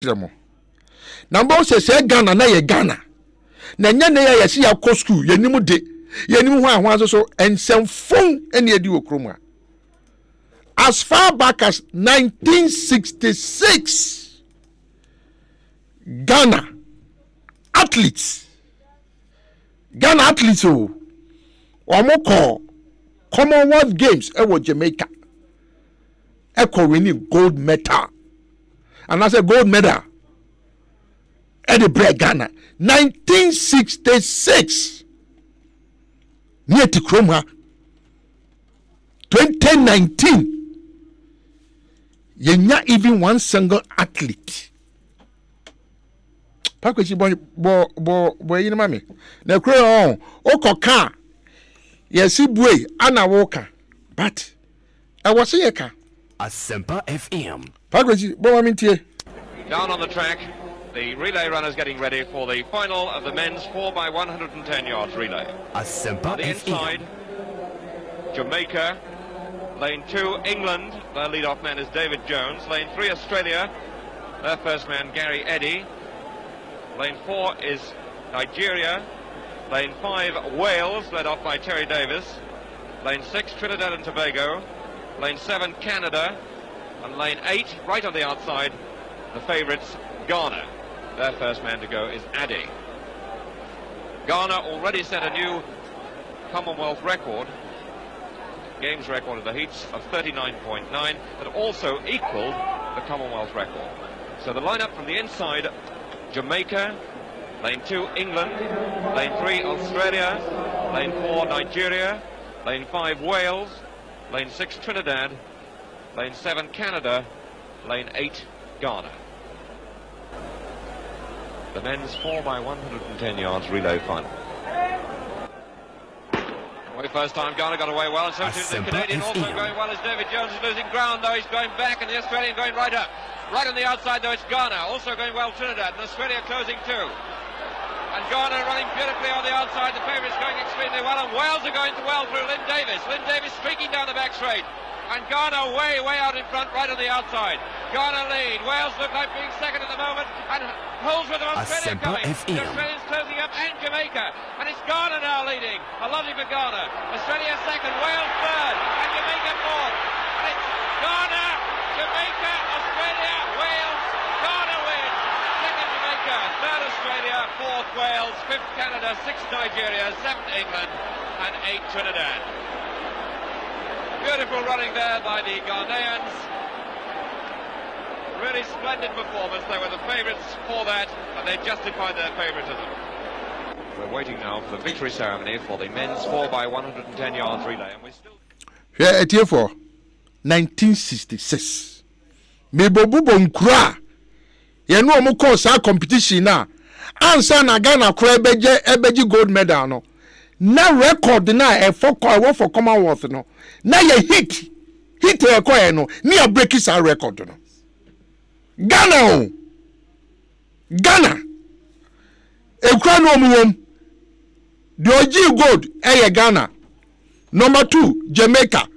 Number says Ghana na ye Ghana. Na nya na ye si akọ school ye nimu de. Ye nimu ho so ensemfon ene edi okroma. As far back as 1966 Ghana athletes oh omo Commonwealth Games e wo Jamaica e ko winning gold medal. And I said gold medal at the break Ghana 1966 near to Kroma 2019 yenya even one single athlete pakwechi bo yin mami na kro on okoka yesi bue ana woka but I was here ka Asempa FM pakwechi bo mami tie. Down on the track, the relay runners getting ready for the final of the men's 4x110 yards relay. Asempa on the inside, Jamaica. Lane 2, England. Their lead-off man is David Jones. Lane 3, Australia. Their first man, Gary Eddy. Lane 4 is Nigeria. Lane 5, Wales, led off by Terry Davis. Lane 6, Trinidad and Tobago. Lane 7, Canada. And lane 8, right on the outside, the favourites, Ghana. Their first man to go is Addy. Ghana already set a new Commonwealth record, games record of the heats of 39.9, that also equalled the Commonwealth record. So the lineup from the inside, Jamaica, lane 2, England, lane 3, Australia, lane 4, Nigeria, lane 5, Wales, lane 6, Trinidad, lane 7, Canada, lane 8, Ghana. The men's 4x110 yards relay final. First time Ghana got away well, and so too the Canadian also going well as David Jones is losing ground, though he's going back, and the Australian going right up. Right on the outside, though, it's Ghana, also going well Trinidad, and Australia closing too. And Ghana running beautifully on the outside, the favourites going extremely well, and Wales are going well through Lynn Davis. Lynn Davis streaking down the back straight. And Ghana way out in front, right on the outside. Ghana lead. Wales look like being second at the moment, and holds with them. Australia coming. The Australians closing up, and Jamaica. And it's Ghana now leading. A lovely for Ghana. Australia second, Wales third, and Jamaica fourth. And it's Ghana, Jamaica, Australia, Wales. Ghana wins. Second Jamaica, third Australia, fourth Wales, fifth Canada, sixth Nigeria, seventh England, and eighth Trinidad. Beautiful running there by the Ghanaians. Really splendid performance. They were the favourites for that, and they justified their favouritism. We're waiting now for the victory ceremony for the men's 4x110 yards relay, and we still. Yeah, it's here for 1966. Mebobu bonkura. You know mo call sa competition na. Ansa na Ghana kura ebeji gold medal no. Na record na e for Commonwealth no. Na ye hit e ko no. Ni a break is a record no. Ghana. Ekura no omuwom. The OG gold Ghana. Number 2, Jamaica.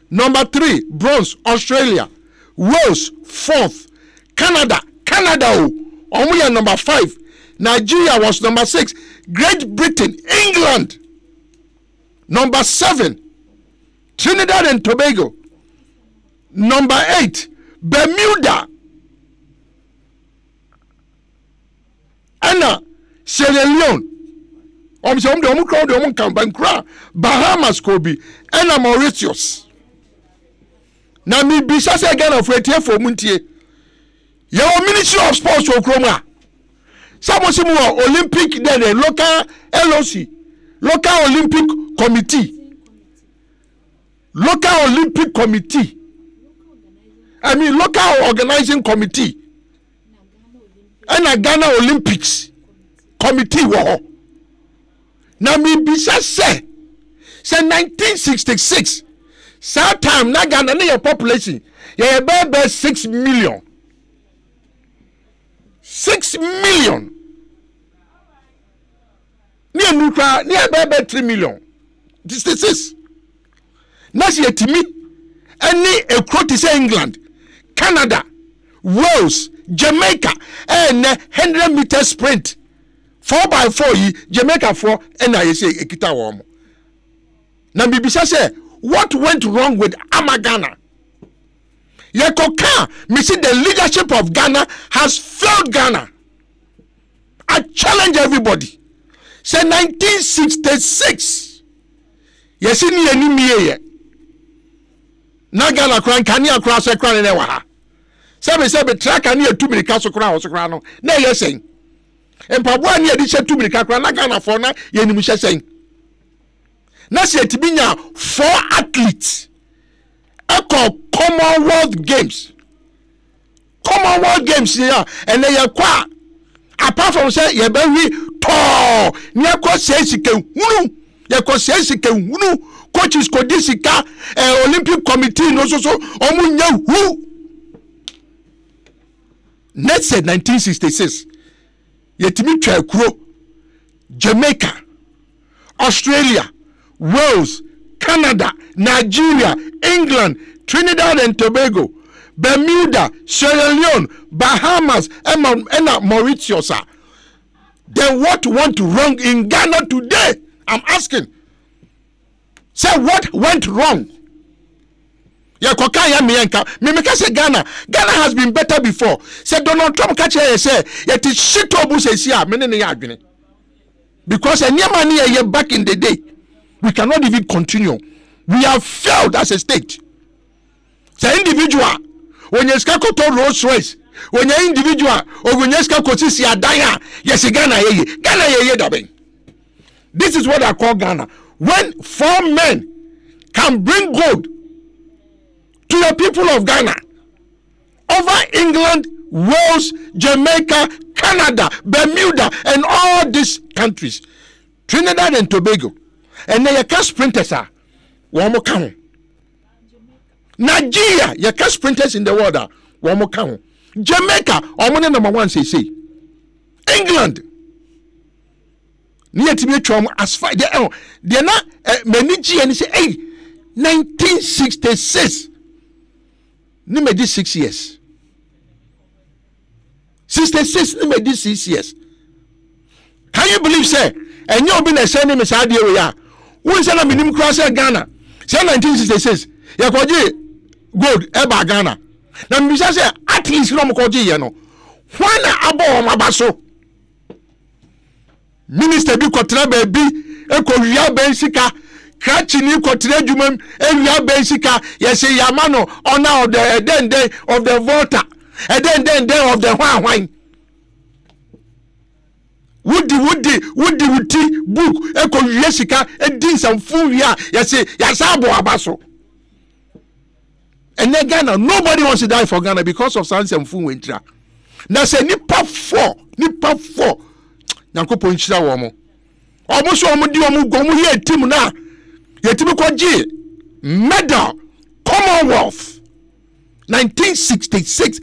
Number 3, bronze, Australia. Wales, 4th. Canada, Omuya number 5. Nigeria was number 6. Great Britain, England, number 7. Trinidad and Tobago, number 8. Bermuda, Anna, Sierra Leone. Bahamas Kobe and Mauritius. Now me be just again of here for Muntie. Your Ministry of Sports for Chroma. Some Olympic then local LOC, local Olympic committee. Local Olympic committee. I mean local organizing committee. And a Ghana Olympics committee war. Now me bisa say 1966 that time na Ghana na your population ye be 6 million. 6 million. Ni enukra ni be 3 million. This is na see etimi any a quote is England, Canada, Wales, Jamaica, and 100-meter sprint. 4x4 Jamaica 4 and I say ekita warm. Now Bibisa say what went wrong with Ghana? Yekoka, me see the leadership of Ghana has failed Ghana. I challenge everybody. Say 1966. Yes, in the enemy. Na Ghana kran kani akra se kran ne wa ha. Sebe track ani 2 minutes so kran no. Na yes saying. Empabwa ni edi she 2 minutes kran na Ghana for na ye nim she saying. Na se tibinya 4 athletes. Eko Commonwealth Games. Commonwealth Games here and they kwa apart from say ye be wi to ni akọ sesike hunu ye ko sesike hunu coaches ko disika Olympic committee no so omunya hu. Next said 1966 yetimi twa kuro Jamaica, Australia, Wales, Canada, Nigeria, England, Trinidad and Tobago, Bermuda, Sierra Leone, Bahamas, and Mauritius. Then what went wrong in Ghana today? I'm asking. Say what went wrong? Ghana has been better before. Say Donald Trump catch here say yet is shit obu say because back in the day we cannot even continue. We have failed as a state. Say individual when you skako to Rolls Royce, when you individual or when you skako si adaya, yes Ghana ye dabe. This is what I call Ghana. When 4 men can bring gold to the people of Ghana over England, Wales, Jamaica, Canada, Bermuda, and all these countries, Trinidad and Tobago, and then you can sprinters are one more count. Nigeria, you can sprinters in the world are one more count. Jamaica, almost number 1 say. England, near to me as far they're not many G and say, hey, 1966. Ni made 6 years. 66 ni made 6 years. Can you believe say? And you been a sending me Saudi Arabia. Who say na minimum cross Ghana? Say 1966. Ya kwaji gold eba Ghana. Na mbisa say at least no kwaji ye no. Why abo mabaso? Minister bi kotra baby ekowia bensika. Kratchini kotre jumam ewia bensika yes yamano honor of the then of the voter and then of the hwan woody book ekowia sika edin samfu ya yes yasabo abaso. And then Ghana, nobody wants to die for Ghana because of sans and fu wintra. Na say nipa 4 nyankopon chira wo mo almost wo mo di wo mo gomu here team na yetimi kwaji medal Commonwealth 1966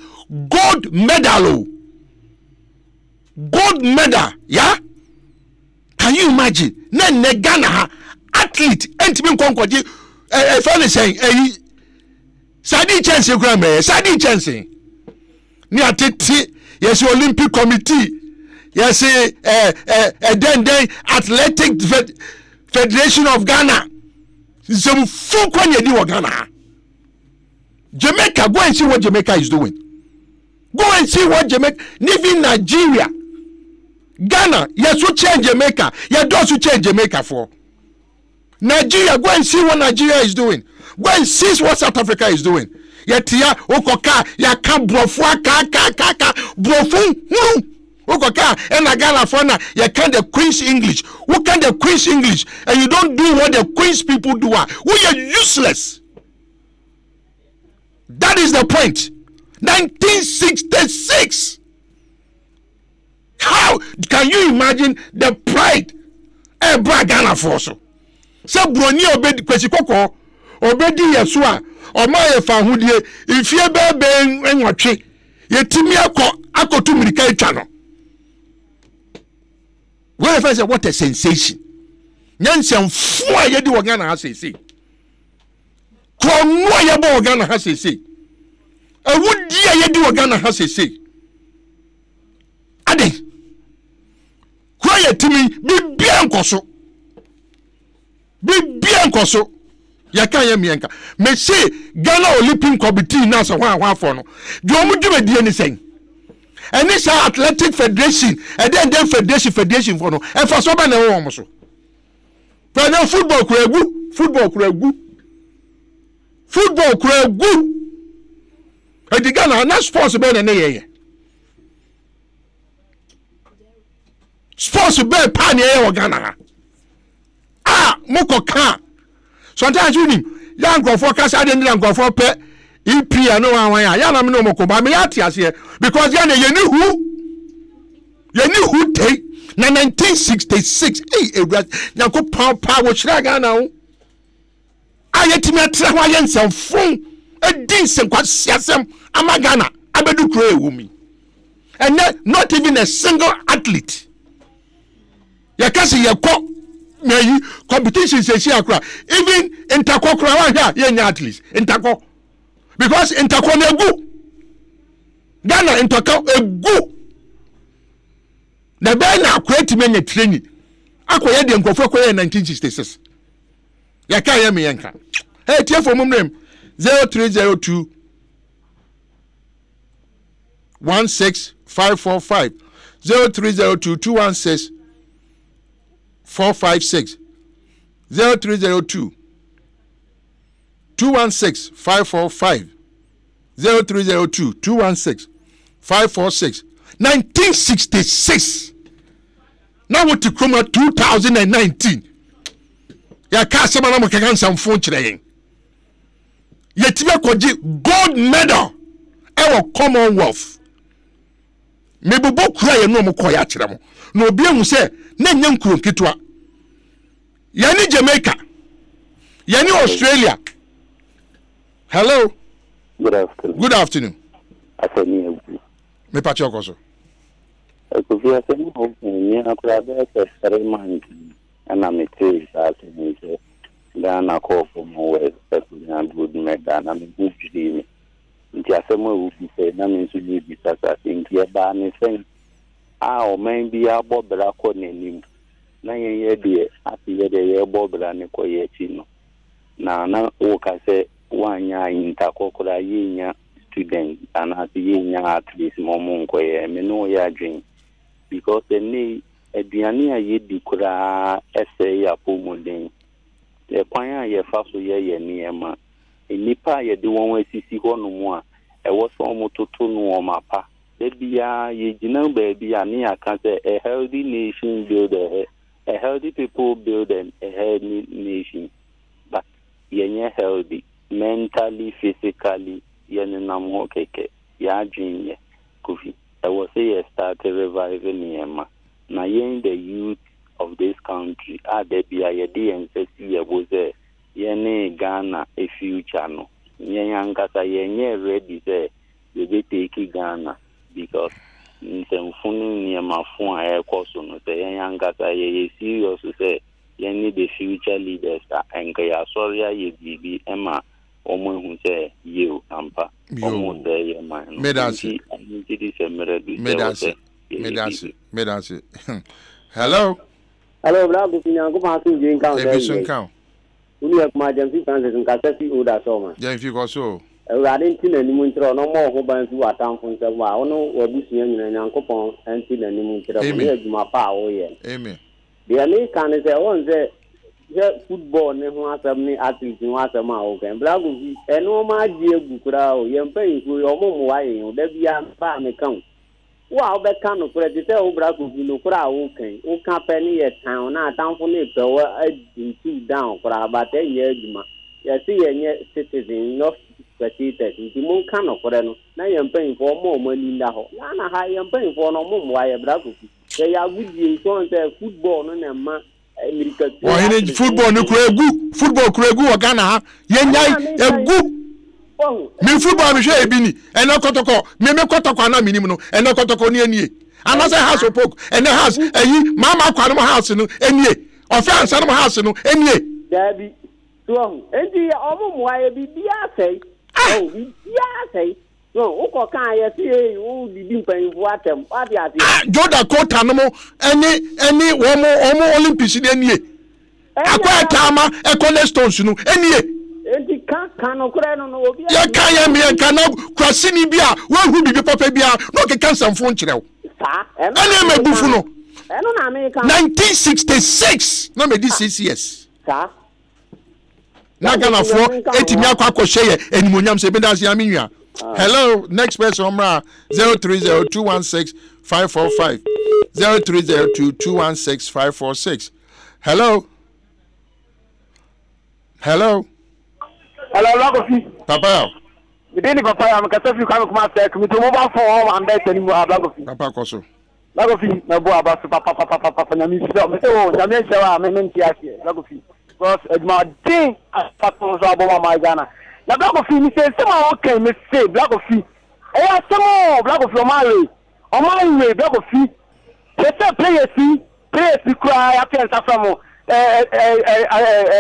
gold medal, yeah. Can you imagine? Ne Ghana athlete entimi kwaji friend saying sadi chance grandma sadi chance ni atete yes Olympic committee yes then athletic federation of Ghana. Some folk when you do Ghana. Jamaica, go and see what Jamaica is doing. Go and see what Jamaica, even Nigeria, Ghana, yes, we change Jamaica. You don't change Jamaica for Nigeria. Go and see what Nigeria is doing. Go and see what South Africa is doing. Yet ya okoka ya ka brofua ka brofun okoka and Ghana for na ya can the Queen's English. Who can the Queen's English and you don't do what the Queen's people do? We are useless. That is the point. 1966. How can you imagine the pride Ghana for so? So broni obedi kwesi koko obedi yesua oma ye fa hudie ifie bebe enwatwe yetimi akotu mirika etwa no. Where if I say what a sensation. Nyansem fu ayedi Ghana ha sese. Ko no ayebo Ghana ha sese. a would dear ye do a Ghana has a say. Ade. Quiet to me, be bianco so. Be bianco so. Yakaya mianka. Me say Ghana Olympic Committee now so one for no. Jomu do me anything. And this athletic federation, and then federation for no. And for so many almost. For now football kuregu, football kuregu. And the Ghana not sports better than ye. Sports better pan ye Ghana. Ah, moko kan. Sometimes you need young go for cash. I didn't go for pet. EP and no one. Yana no moko. But me ati here because Yana you knew who take. Na 1966. Hey, Yanko power shraga now. Ayetime trawa yense fun. A decent what siasem amagana. Abedu kure wumi. And not even a single athlete. Yakasi yako. Competition says here, even in Tako Kra, yeah, athletes in Tako because in Tako go Ghana in Tako go the Bena create many training. Acquired the Nkofo in 1966. Yaka Yami Yanka. Hey, tear for name 0302 16545 0302 216 456 0302 216 545 0302 216 546 1966. Now what to come at 2019? Ya ka se mana mo kan samfo kire yetibe koji gold medal e Commonwealth. Me bobo kura ye no mo koya kire mo. Na obi ehun se na nya nkuro kitwa. Yani Jamaica. Yani Australia. Hello. Good afternoon. Good afternoon. Afternoon. Me pa choko so. Kofi asemi ho ni akura be experiment ana me tell that me say Ghana call for more expecting good medal na me bujiri me. Nti asemi wo bi say na me nso ni bi sasa nti e ba ne sen o man bi abobra ko nanim na ye de ati ye de ye bobra ne ko ye chi no na wo ka say wanya intakokora yenya student and ati yenya athlete momo nko ye me no ya dream because the need aduane a ye di kura essay ya pomoden e kwan a ye fa so ye niema enipa ye de won asisi ho no mu a e wo so mo toto no o mapa de bia ye gina ba bia ne aka say a healthy nation build a healthy people build a healthy nation but yenye healthy mentally physically yenam ho keke ya dream ye Kofi I was say start reviving yema na yen the youth of this country there be a DNC was yene Ghana a future no yen ankasa yenye ready say we be take Ghana because nsemfunu yema fun a ekoso no say yen ankasa ye serious say yen need the future leaders and ya sorry ye bibi ema omo hu say you ampa omo de ye man medasi hello bravo kinyango ma su je nkan e bi sun kan uni e ma jam fi Francis nka se o da so ma jam fi ko so ewrade ntina ni mu ntro no mo ho ban fi watamfo nse wa ono obusia nyina nyankopon ntina ni mu ntro mo adwuma pa wo ye amen de ani kan se on se football ne ho asem ni athlete ho asem a o kan bravo fi eno ma die egu kura o ye mpa yin o mo mo wa yin o da bia pa me kan wa o be kan no kura de se o bravo fi no kura o kan pe ni ye tan na atamfo ni pe wa adintu down kura ba te ye adwuma ye si ye nye citizen no spectators nti mo kan no kura no na ye mpa yin fo mo mo ni nda ho na ha ye mpa yin fo no mo mo wa ye bravo fi ye ya gudie so on se football no na ma Hini football ni kuregu football kuregu wa Ghana ha yenya egu mi football mi hwe ebi ni eno kotoko mi kotoko na minim no eno kotoko ni enie anase house opok eno house eyi mama kwa no house no enie offense no house no enie dabi so enti omo moa e bibia sei bibia sei No, uko kan ye see u didi mpanfo atem. What ya see? Jordan Kota no mo any wo Olympics ni enie. Akwa tama Stones no enie. Enti kan no kura no obi. Ya kan ya me kan na kwase ni bia wo hu bibi papa bia no ke kan samfo nkyerɛw. Sa. Ene me bufu no. Eno na me kan. 1966 na me di 6 years. Sa. Na Ghana for etimi akwa ye enimonyam se benda se aminwa. Hello, next person omra 0302165545 0302216546. Hello. Hello, Lagofi. Papa. You didn't go fire. I'm going to come out there. Come to mobile phone and bet anymore. Lagofi. Papa Koso. Lagofi. No boy about Papa. Na mi so. Me oh, na me shawa me menti ake. Lagofi. Because my thing as Papa so about my Ghana. Na Lagofi me say some okay me say Lagofi. Eh some Lagofi o my way Lagofi. They say players cry after from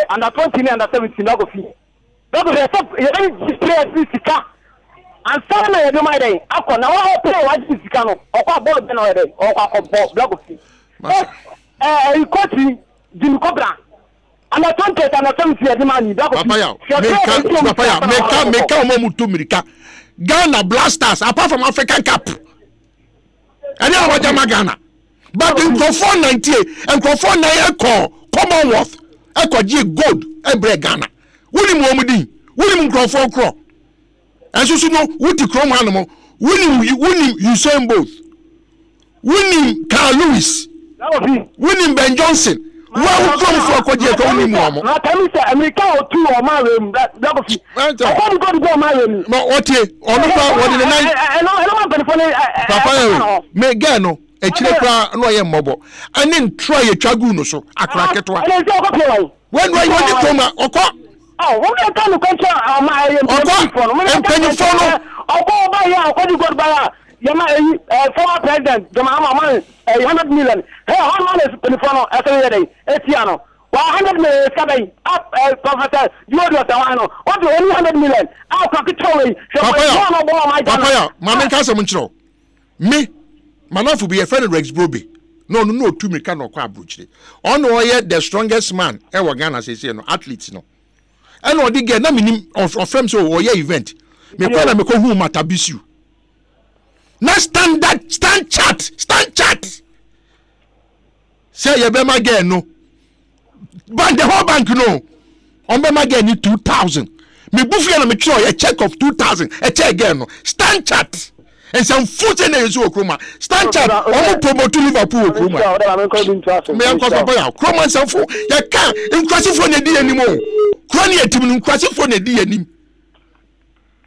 under 20 under 17 Lagofi. Lagofi you players sika. And some na do my day. Akọ na wa play wa ji sika no. Okwa ball be na dey. Okwa ball Lagofi. Coach Jim Cobra. And I don't get an attempt to money. Papa ya, meka omomuto mirika. Ghana Blasters apart from African Cup. And you know what Ghana. But in Crawford 98 and Crawford 9 Commonwealth, Echo G gold, Ebre Ghana. William Womudi, William Crawford Crow. And so know what the Chrome animal, William Usain both. William Carl Lewis, William Ben Johnson. Well, come for Koji only more. Not America or two or my room. That was I can't go to my room. What ye? What in the night? I Papa, me gano, a chilekra, no, I am mobile. And then try a chaguno so. I crack it one. When were you from? Oh, what are you going to control my phone? And can you follow? I'll go by ya. What you got by former president, the Mama, 100 million. Hey, how much is the phone every day? Etiano. 100 million is coming up, Professor. You are the what do 100 million? I'll talk it to me. Papa, Mamma Casamuncho. Me, Manafu be a friend of Rex Broby. No, to me cannot quite brooch. On yet the strongest man ever Ghana says, no athletes, no. And what they get no meaning of friends or your event. Me call me who matabisu. Now stand chat. Say you be my girl no. But the whole bank no. On be my girl need 2,000. Me buffy na me throw a check of 2,000. A check again no. Stand chat. And some foot in the zoo kroma. Stand chat. Omo promote to Liverpool kroma. Me am cause boy kroma some fo. Ya can in kwasi fo na di animo. Kroni etim in kwasi fo na di anim.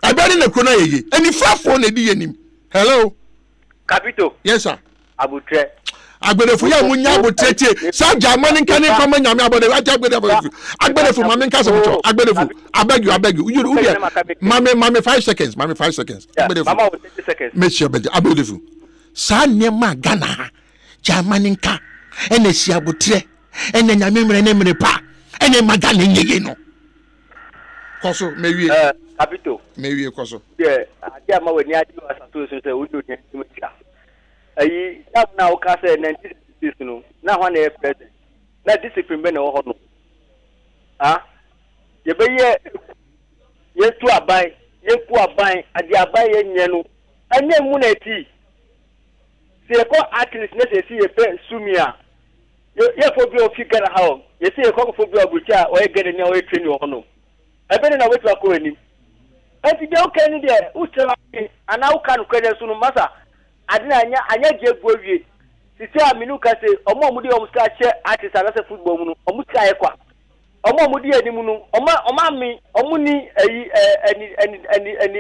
Abani na krona yeye. Any fra fo na di anim. Hello. Capito. Yes, sir. Abutre. Agbedefu ya munya abotete. Sa German kan kwa nyame abode. Agbedefu mame nka so to. Agbedefu. I beg you. You mame 5 seconds. Mame 5 seconds. Agbedefu. Mama 20 seconds. Make sure Agbedefu. Sa nema Ghana. German nka. Ene si abotre. Ene nyame mre pa. Ene magana nyeye no. Koso mewie. Capito. Mewie koso. Yeah, I ma we ni adi wa sato so say wodo ni tumika. Ayi, na o ka say 96 no. Na ho na president. Na discipline be na ho no. Ah? Ye be ye tu aban, ye ku aban, adi aban ye nye no. Anya mu na ti. Se ko athlete na se si ye pe sumia. Ye fo bi o figure how. Ye se ko fo bi o bucha o ye gede ni o ye train ho no. Ebe na wetu akọ ani. Enti de okay ni de utsela ana uka no kwede so no masa adina anya je buawie sisi aminu ka se omo de omuska che artist ala se football mu no omuska ye kwa omo de ani mu no oma mi omuni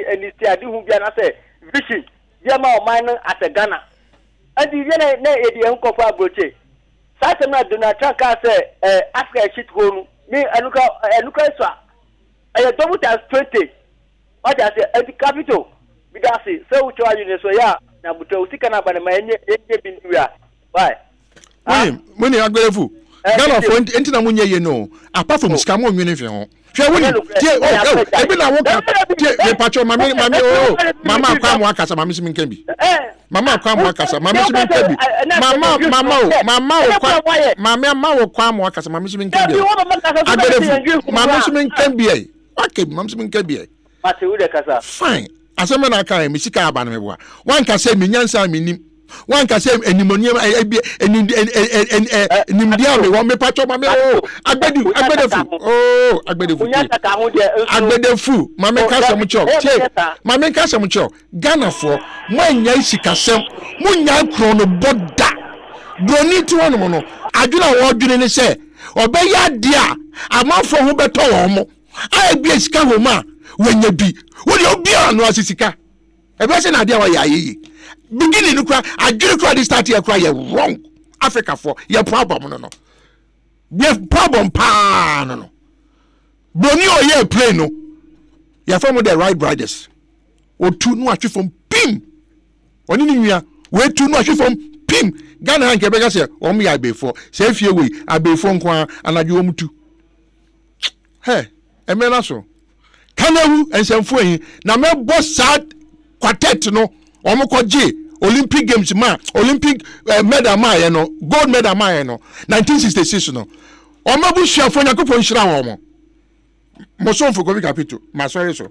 ani stiadi hu bia na se vision je ma o man at Ghana enti ye na edi enkofa abroche sa se na Donald Trump ka se Africa shit go no mi anuka so double times 20. What I say, at the capital, Bidasi, so to you, so yeah, now, but to see can have a man, why? When you are grateful, Ghana for entina munye ye no apart from scam on nwene fe ho hwe woni ebi na wo ka me pacho mama akwa mo akasa mama simi nkan bi mama akwa mo akasa mama simi nkan bi mama wo kwa mo akasa mama simi nkan bi agbedefu mama simi nkan bi ai okay mama simi nkan bi ai ate wo de kasa fine asema na aka me sika aba na me bo wan ka say me nyansa me nim wan ka say enimonium enimdia me wo me pacho mama agbedefu mama ka say mo cho mama ka say mo cho Ghana for mo anya sikasem mo nya kro no boda broni ti wono no adwuna wo dwene ne say obeya dia amafo ho beto wo mo ai bia sika ho ma wanya bi wodi obia no asisika ebe se na dia wa ya yi beginning no kra adwene kra this start here kra ye wrong Africa for your problem no your problem pa no broni o ye play no ya from the right brothers o tu no atwe from pim oni ni nwia we tu no atwe from pim Ghana han ke be ga se o mo ya abefo se fie we abefo nko anadwo o mutu he emena so kanawu ensemfo yin na me boss sad quartet no omokoje Olympic Games ma Olympic medal ma ye no gold medal ma ye no 1966 no omabu hwafo nyakopon hira wo mo so mfo ko bi kapito ma sorry so